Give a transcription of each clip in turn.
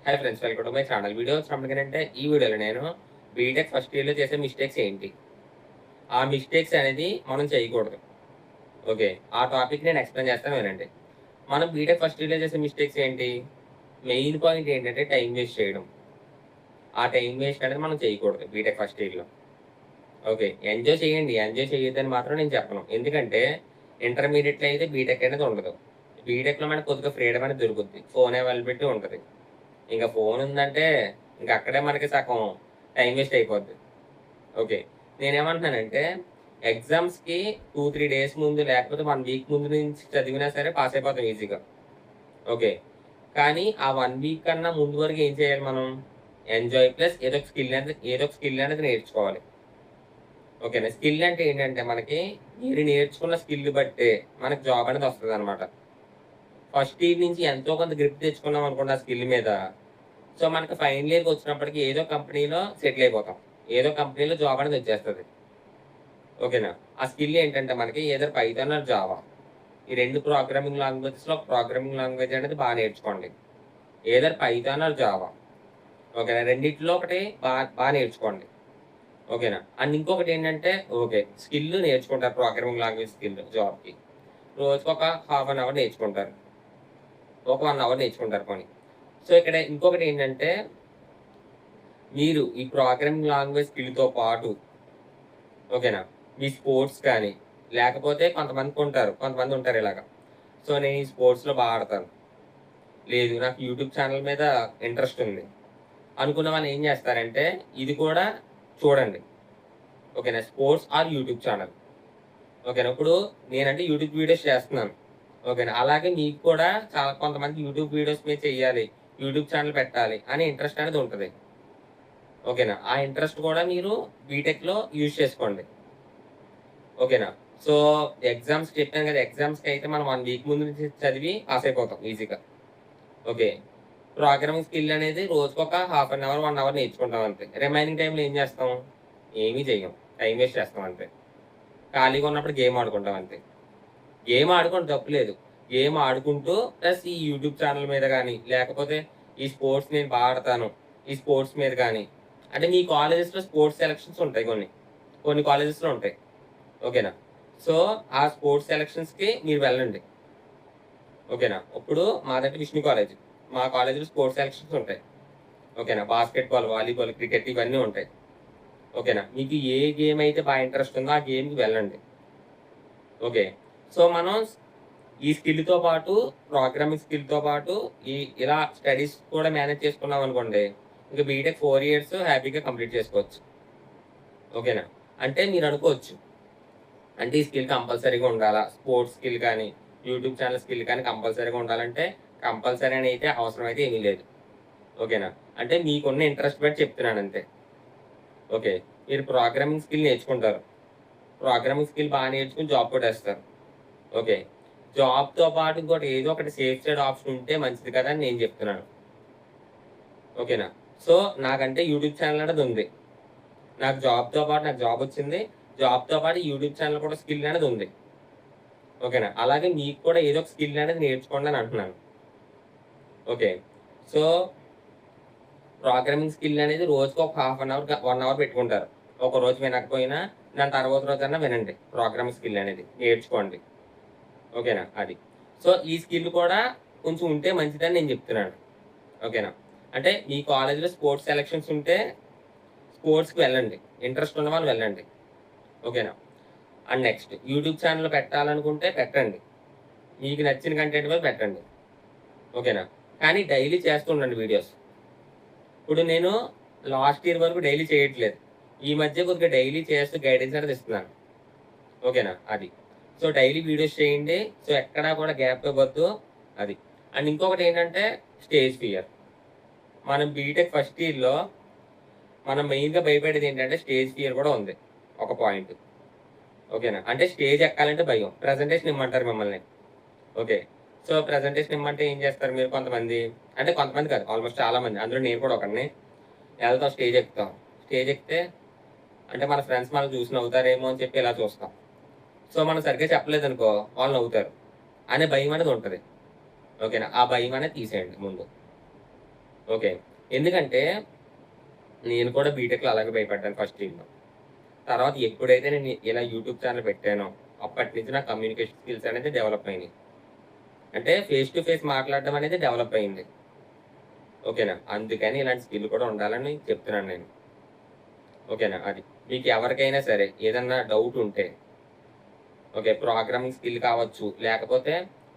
Hi friends, welcome to my channel. Video వచ్చినప్పటికంటే ఈ వీడియోలో నేను బీటెక్ ఫస్ట్ ఇయర్లో చేసే మిస్టేక్స్ ఏంటి, ఆ మిస్టేక్స్ అనేది మనం చేయకూడదు. ఓకే, ఆ టాపిక్ నేను ఎక్స్ప్లెయిన్ చేస్తాను వినండి. మనం బీటెక్ ఫస్ట్ ఇయర్లో చేసే మిస్టేక్స్ ఏంటి? మెయిన్ పాయింట్ ఏంటంటే టైం వేస్ట్ చేయడం. ఆ టైం వేస్ట్ అనేది మనం చేయకూడదు బీటెక్ ఫస్ట్ ఇయర్లో. ఓకే, ఎంజాయ్ చేయండి, ఎంజాయ్ చేయొద్దని మాత్రం నేను చెప్పను. ఎందుకంటే ఇంటర్మీడియట్లో అయితే బీటెక్ అనేది ఉండదు. బీటెక్లో మనకు కొద్దిగా ఫ్రీడమ్ అనేది దొరుకుతుంది. ఫోన్ అవైలబిలిటీ ఉంటుంది. ఇంకా ఫోన్ ఉందంటే ఇంకా అక్కడే మనకి సగం టైం వేస్ట్ అయిపోద్ది. ఓకే, నేనేమంటున్నానంటే ఎగ్జామ్స్కి 2-3 డేస్ ముందు లేకపోతే 1 వీక్ ముందు నుంచి చదివినా సరే పాస్ అయిపోతాం ఈజీగా. ఓకే, కానీ ఆ 1 వీక్ కన్నా ముందు వరకు ఏం చేయాలి మనం? ఎంజాయ్ ప్లస్ ఏదో ఒక స్కిల్ అనేది నేర్చుకోవాలి. ఓకేనా? స్కిల్ అంటే ఏంటంటే మనకి మీరు నేర్చుకున్న స్కిల్ బట్టే మనకి జాబ్ అనేది వస్తుంది అనమాట. ఫస్ట్ ఇయర్ నుంచి ఎంతో కొంత గ్రిప్ తెచ్చుకున్నాం అనుకోండి ఆ స్కిల్ మీద. సో, మనకి ఫైనల్ ఇయర్‌కి వచ్చినప్పటికి ఏదో కంపెనీలో సెటిల్ అయిపోతాం. ఏదో కంపెనీలో జాబ్ అనేది వచ్చేస్తది. ఓకేనా? ఆ స్కిల్ ఏంటంటే మనకి ఎయిదర్ పైథాన్ ఆర్ జావా. ఈ 2 ప్రోగ్రామింగ్ లాంగ్వేజెస్‌లో ప్రోగ్రామింగ్ లాంగ్వేజ్ అనేది నేర్చుకోండి. Either Python or Java. ఓకేనా? రెండిట్లో ఒకటి నేర్చుకోండి. ఓకేనా? అండ్ ఇంకొకటి ఏంటంటే స్కిల్ నేర్చుకుంటారు, ప్రోగ్రామింగ్ లాంగ్వేజ్ స్కిల్ జాబ్‌కి. రోజుకొక హాఫ్ అన్ అవర్ నేర్చుకుంటారు. ఒక 1 అవర్ నేర్చుకుంటారు పోనీ. సో, ఇక్కడ ఇంకొకటి ఏంటంటే మీరు ఈ ప్రోగ్రామింగ్ లాంగ్వేజ్ స్కిల్‌తో పాటు ఓకేనా, మీ స్పోర్ట్స్ కానీ, లేకపోతే కొంతమంది ఉంటారు ఇలాగా. సో, నేను ఈ స్పోర్ట్స్‌లో ఆడతాను. లేదు, నాకు యూట్యూబ్ ఛానల్ మీద ఇంట్రెస్ట్ ఉంది అనుకున్న వాళ్ళు ఏం చేస్తారంటే ఇది కూడా చూడండి. ఓకేనా? Sports or YouTube channel. ఓకేనా? ఇప్పుడు నేనంటే యూట్యూబ్ వీడియోస్ చేస్తున్నాను. ఓకేనా? అలాగే మీకు కూడా చాలా కొంతమంది యూట్యూబ్ వీడియోస్ మీద చెయ్యాలి, యూట్యూబ్ ఛానల్ పెట్టాలి అనే ఇంట్రెస్ట్ అనేది ఉంటది. ఓకేనా? ఆ ఇంట్రెస్ట్ కూడా మీరు బీటెక్‌లో యూజ్ చేసుకోండి. ఓకేనా? సో, ఎగ్జామ్స్ చెప్పాను కదా! ఎగ్జామ్స్‌కి అయితే మనం 1 వీక్ ముందు నుంచి చదివి పాస్ అయిపోతాం ఈజీగా. ఓకే, ప్రోగ్రామింగ్ స్కిల్ అనేది రోజుకొక హాఫ్ అన్ అవర్, 1 అవర్ నేర్చుకుంటాం అంతే. రిమైనింగ్ టైమ్‌లో ఏం చేస్తాం? ఏమీ చెయ్యం. టైమ్ వేస్ట్ చేస్తాం అంతే. ఖాళీగా ఉన్నప్పుడు గేమ్ ఆడుకుంటాం అంతే. గేమ్ ఆడుకోండి తప్పులేదు. గేమ్ ఆడుకుంటూ ప్లస్ ఈ యూట్యూబ్ ఛానల్ మీద గాని, లేకపోతే ఈ స్పోర్ట్స్ నేను ఆడతాను, ఈ స్పోర్ట్స్ మీద గాని, అంటే మీ కాలేజెస్‌లో స్పోర్ట్స్ సెలక్షన్స్ ఉంటాయి కొన్ని. కొన్ని కాలేజెస్‌లో ఉంటాయి. ఓకేనా? సో, ఆ స్పోర్ట్స్ సెలక్షన్స్‌కి మీరు వెళ్ళండి. ఓకేనా? ఇప్పుడు మాదంటే విష్ణు కాలేజ్. మా కాలేజ్‌లో స్పోర్ట్స్ సెలక్షన్స్ ఉంటాయి. ఓకేనా? బాస్కెట్‌బాల్, వాలీబాల్, క్రికెట్ ఇవన్నీ ఉంటాయి. ఓకేనా? మీకు ఏ గేమ్ అయితే ఇంట్రెస్ట్ ఉందో ఆ గేమ్‌కి వెళ్ళండి. ఓకే. సో, మనం ఈ స్కిల్‌తో పాటు, ప్రోగ్రామింగ్ స్కిల్‌తో పాటు ఇలా స్టడీస్ కూడా మేనేజ్ చేసుకున్నామనుకోండి, ఇంక బీటెక్ 4 ఇయర్స్ హ్యాపీగా కంప్లీట్ చేసుకోవచ్చు. ఓకేనా? అంటే మీరనుకోవచ్చు, అంటే ఈ స్కిల్ కంపల్సరీగా ఉండాలా? స్పోర్ట్స్ స్కిల్ కానీ, యూట్యూబ్ ఛానల్ స్కిల్ కానీ కంపల్సరీగా ఉండాలంటే, కంపల్సరీ అని అయితే అవసరం అయితే ఏమీ లేదు. ఓకేనా? అంటే మీకున్న ఇంట్రెస్ట్ బట్టి చెప్తున్నానంతే. ఓకే, మీరు ప్రోగ్రామింగ్ స్కిల్ నేర్చుకుంటారు. ప్రోగ్రామింగ్ స్కిల్ నేర్చుకొని జాబ్ కొట్టేస్తారు. ఓకే, జాబ్‌తో పాటు ఇంకోటి ఏదో ఒకటి సేఫ్ సైడ్ ఆప్షన్ ఉంటే మంచిది కదా అని నేను చెప్తున్నాను. ఓకేనా? సో, నాకంటే యూట్యూబ్ ఛానల్ అనేది ఉంది. నాకు జాబొచ్చింది. జాబ్‌తో పాటు యూట్యూబ్ ఛానల్ కూడా స్కిల్ అనేది ఉంది. ఓకేనా? అలాగే మీకు కూడా ఏదో ఒక స్కిల్ అనేది నేర్చుకోండి అని అంటున్నాను. ఓకే. సో, ప్రోగ్రామింగ్ స్కిల్ అనేది రోజుకి ఒక హాఫ్ అన్ అవర్, 1 అవర్ పెట్టుకుంటారు. ఒక రోజు వినకపోయినా దాని తర్వాత రోజన్నా వినండి. ప్రోగ్రామింగ్ స్కిల్ అనేది నేర్చుకోండి. ఓకేనా? అది. సో, ఈ స్కిల్ కూడా కొంచెం ఉంటే మంచిదని నేను చెప్తున్నాను. ఓకేనా? అంటే మీ కాలేజ్‌లో స్పోర్ట్స్ సెలక్షన్స్ ఉంటే స్పోర్ట్స్‌కి వెళ్ళండి. ఇంట్రెస్ట్ ఉన్నవాళ్ళు వెళ్ళండి. ఓకేనా? అండ్ నెక్స్ట్ యూట్యూబ్ ఛానెల్ పెట్టాలనుకుంటే పెట్టండి. మీకు నచ్చిన కంటెంట్ మీద పెట్టండి. ఓకేనా? కానీ డైలీ చేస్తూ ఉండండి వీడియోస్. ఇప్పుడు నేను లాస్ట్ ఇయర్ వరకు డైలీ చేయట్లేదు. ఈ మధ్య కొద్దిగా డైలీ చేస్తూ గైడెన్స్ అనేది ఇస్తున్నాను. ఓకేనా? అది. సో, డైలీ వీడియోస్ చేయండి. సో, ఎక్కడా కూడా గ్యాప్ ఇవ్వద్దు. అది. అండ్ ఇంకొకటేంటంటే స్టేజ్ ఫియర్. మనం బీటెక్ ఫస్ట్ ఇయర్‌లో మనం మెయిన్‌గా భయపడేదేంటంటే స్టేజ్ ఫియర్ కూడా ఉంది. ఒక పాయింట్. ఓకేనా? అంటే స్టేజ్ ఎక్కాలంటే భయం. ప్రెజెంటేషన్ ఇమ్మంటారు మిమ్మల్ని. ఓకే. సో, ప్రెజెంటేషన్ ఇమ్మంటే ఏం చేస్తారు మీరు కొంతమంది? అంటే కొంతమంది కాదు, ఆల్‌మోస్ట్ చాలా మంది. అందులో నేను కూడా ఒకడిని. ఎళ్తాం, స్టేజ్ ఎక్కుతాం. స్టేజ్ ఎక్కితే అంటే మన ఫ్రెండ్స్ మనల్ని చూసి నవ్వుతారేమో అని చెప్పి ఇలా చూస్తాం. సో, మనం సరిగ్గా చెప్పలేదనుకో వాళ్ళు నవ్వుతారు అనే భయం అనేది ఉంటది. ఓకేనా? ఆ భయం అనేది తీసేయండి ముందు. ఓకే. ఎందుకంటే నేను కూడా బీటెక్‌లో అలాగే భయపడ్డాను ఫస్ట్ ఇయర్‌లో. తర్వాత ఎప్పుడైతే నేను ఇలా యూట్యూబ్ ఛానెల్ పెట్టానో, అప్పటినుంచి నా కమ్యూనికేషన్ స్కిల్స్ అనేది డెవలప్ అయినాయి. అంటే ఫేస్ టు ఫేస్ మాట్లాడడం అనేది డెవలప్ అయింది. ఓకేనా? అందుకని ఇలాంటి స్కిల్ కూడా ఉండాలని చెప్తున్నాను నేను. ఓకేనా? అది. మీకు ఎవరికైనా సరే ఏదన్నా డౌట్ ఉంటే ఓకే. ప్రోగ్రామింగ్ స్కిల్ కావచ్చు, లేకపోతే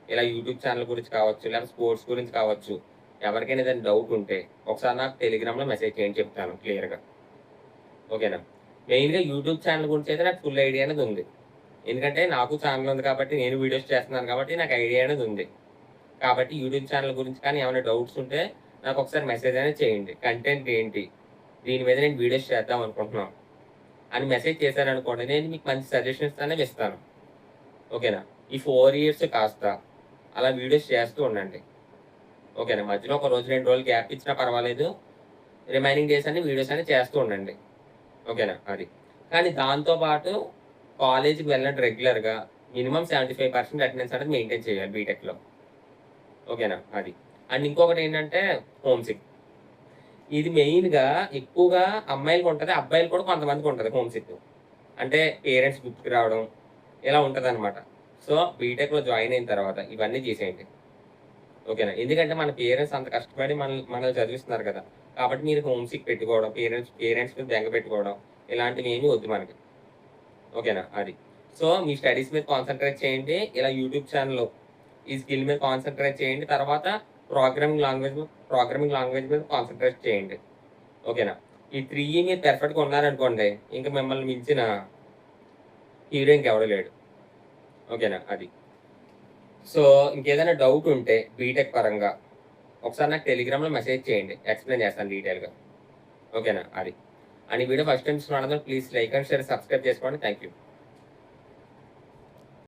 ఇలా యూట్యూబ్ ఛానెల్ గురించి కావచ్చు, లేకపోతే స్పోర్ట్స్ గురించి కావచ్చు. ఎవరికైనా ఏదైనా డౌట్ ఉంటే ఒకసారి నాకు టెలిగ్రామ్‌లో మెసేజ్ చేయండి చెప్తాను క్లియర్‌గా. ఓకేనా? మెయిన్‌గా యూట్యూబ్ ఛానెల్ గురించి అయితే నాకు ఫుల్ ఐడియా అనేది ఉంది. ఎందుకంటే నాకు ఛానెల్ ఉంది కాబట్టి, నేను వీడియోస్ చేస్తున్నాను కాబట్టి నాకు ఐడియా అనేది ఉంది. కాబట్టి యూట్యూబ్ ఛానెల్ గురించి కానీ ఏమైనా డౌట్స్ ఉంటే నాకు ఒకసారి మెసేజ్ అనేది చేయండి. కంటెంట్ ఏంటి? దీని మీద నేను వీడియోస్ చేద్దాం అనుకుంటున్నాను అని మెసేజ్ చేశారనుకోండి, నేను మీకు మంచి సజెషన్స్ అనేవి ఇస్తాను. ఓకేనా? ఈ 4 ఇయర్స్ కాస్త అలా వీడియోస్ చేస్తూ ఉండండి. ఓకేనా? మధ్యలో ఒక రోజు, 2 రోజులు గ్యాప్ ఇచ్చినా పర్వాలేదు. రిమైనింగ్ డేస్ అన్ని వీడియోస్ అనేవి చేస్తూ ఉండండి. ఓకేనా? అది. కానీ దాంతో పాటు కాలేజ్‌కి వెళ్ళండి రెగ్యులర్‌గా. మినిమమ్ 75% అటెండెన్స్ అనేది మెయింటైన్ చేయాలి బీటెక్‌లో. ఓకేనా? అది. అండ్ ఇంకొకటేంటంటే హోమ్ సిక్. ఇది మెయిన్‌గా ఎక్కువగా అమ్మాయిలకుంటది. అబ్బాయిలు కూడా కొంతమందికుంటది హోమ్ సిక్. అంటే పేరెంట్స్ గుర్తుకు రావడం ఇలా ఉంటదనమాట. సో, బీటెక్‌లో జాయిన్ అయిన తర్వాత ఇవన్నీ చేసేయండి. ఓకేనా? ఎందుకంటే మన పేరెంట్స్ అంత కష్టపడి మనల్ని చదివిస్తున్నారు కదా! కాబట్టి మీరు హోమ్ సిక్ పెట్టుకోవడం, పేరెంట్స్ మీద బెంగ పెట్టుకోవడం ఇలాంటివేమీ వద్దు మనకి. ఓకేనా? అది. సో, మీ స్టడీస్ మీద కాన్సంట్రేట్ చేయండి. ఇలా యూట్యూబ్ ఛానెల్‌లో ఈ స్కిల్ మీద కాన్సంట్రేట్ చేయండి. తర్వాత ప్రోగ్రామింగ్ లాంగ్వేజ్ మీద కాన్సంట్రేట్ చేయండి. ఓకేనా? ఈ 3 మీరు పర్ఫెక్ట్‌గా ఉన్నారనుకోండి, ఇంక మిమ్మల్ని మించిన హీరో ఇంకెవడు లేడు. ఓకేనా? అది. సో, ఇంకేదైనా డౌట్ ఉంటే బీటెక్ పరంగా ఒకసారి నాకు టెలిగ్రామ్‌లో మెసేజ్ చేయండి. ఎక్స్‌ప్లెయిన్ చేస్తాను డీటెయిల్‌గా. ఓకేనా? అది. అండ్ ఈ వీడియో ఫస్ట్ టైమ్ చూస్తున్న వాళ్ళందరూ please like and share, subscribe చేసుకోండి. Thank you.